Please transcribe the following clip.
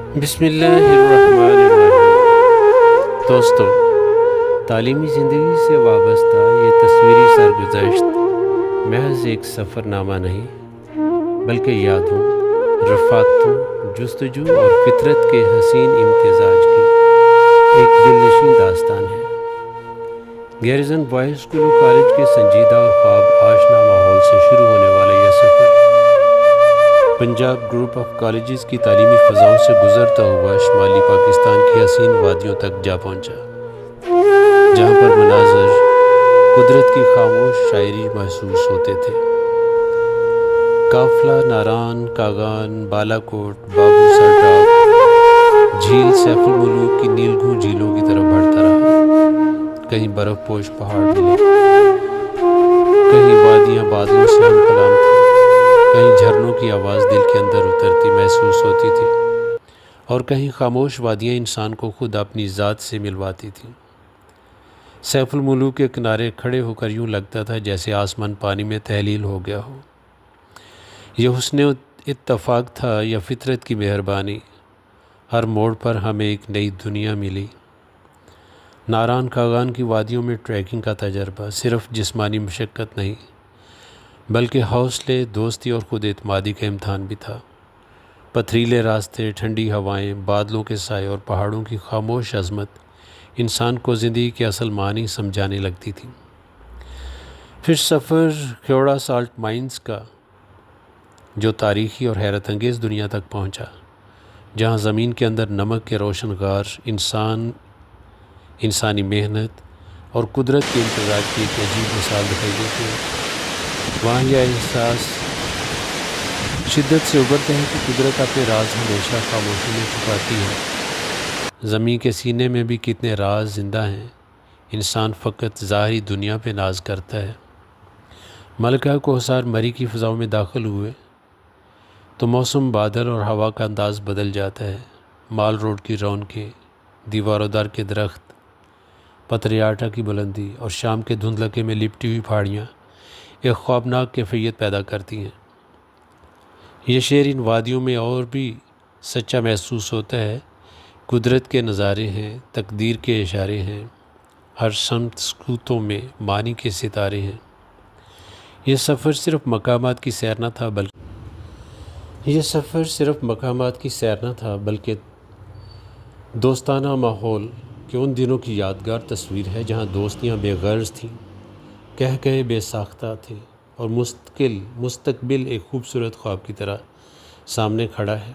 بسم اللہ الرحمن الرحیم۔ دوستو، تعلیمی زندگی سے وابستہ یہ تصویری سرگزشت محض ایک سفر نامہ نہیں، بلکہ یادوں، رفاقتوں، جستجو اور فطرت کے حسین امتزاج کی ایک دلنشین داستان ہے۔ گیریزن بوائز اسکول و کالج کے سنجیدہ اور خواب آشنا ماحول سے شروع ہونے والا یہ سفر پنجاب گروپ آف کالجز کی تعلیمی فضاؤں سے گزرتا ہوا شمالی پاکستان کی حسین وادیوں تک جا پہنچا، جہاں پر مناظر قدرت کی خاموش شاعری محسوس ہوتے تھے۔ قافلہ ناران، کاغان، بالا کوٹ، بابو سر ڈاپ، جھیل سیف الملوک کی نیلگوں جھیلوں کی طرف بڑھتا رہا۔ کہیں برف پوش پہاڑ ملے، کہیں وادیاں بادلوں سے ہم کلام تھیں، کہیں جھرنوں کی آواز دل کے اندر اترتی محسوس ہوتی تھی، اور کہیں خاموش وادیاں انسان کو خود اپنی ذات سے ملواتی تھیں۔ سیف الملوک کے کنارے کھڑے ہو کر یوں لگتا تھا جیسے آسمان پانی میں تحلیل ہو گیا ہو۔ یہ حسن اتفاق تھا یا فطرت کی مہربانی؟ ہر موڑ پر ہمیں ایک نئی دنیا ملی۔ ناران کاغان کی وادیوں میں ٹریکنگ کا تجربہ صرف جسمانی مشقت نہیں، بلکہ حوصلے، دوستی اور خود اعتمادی کا امتحان بھی تھا۔ پتھریلے راستے، ٹھنڈی ہوائیں، بادلوں کے سائے اور پہاڑوں کی خاموش عظمت انسان کو زندگی کے اصل معنی سمجھانے لگتی تھی۔ پھر سفر کھیوڑا سالٹ مائنز کا، جو تاریخی اور حیرت انگیز دنیا تک پہنچا، جہاں زمین کے اندر نمک کے روشن غار انسانی محنت اور قدرت کے امتزاج کی ایک عجیب مثال دکھائی دیتی ہے۔ وہاں یہ احساس شدت سے ابھرتا ہے کہ قدرت اپنے راز ہمیشہ خاموشی میں چھپاتی ہے۔ زمین کے سینے میں بھی کتنے راز زندہ ہیں، انسان فقط ظاہری دنیا پہ ناز کرتا ہے۔ ملکہ کوثر مری کی فضاؤں میں داخل ہوئے تو موسم، بادل اور ہوا کا انداز بدل جاتا ہے۔ مال روڈ کی رونقیں، دیوار و در کے درخت، پتریاٹا کی بلندی اور شام کے دھندلکے میں لپٹی ہوئی پہاڑیاں ایک خوابناک کیفیت پیدا کرتی ہیں۔ یہ شعر ان وادیوں میں اور بھی سچا محسوس ہوتا ہے۔ قدرت کے نظارے ہیں، تقدیر کے اشارے ہیں، ہر سمت سکوتوں میں معنی کے ستارے ہیں۔ یہ سفر صرف مقامات کی سیر نہ تھا بلکہ دوستانہ ماحول کے ان دنوں کی یادگار تصویر ہے جہاں دوستیاں بے غرض تھیں، کہے بے ساختہ تھے، اور مستقبل ایک خوبصورت خواب کی طرح سامنے کھڑا ہے۔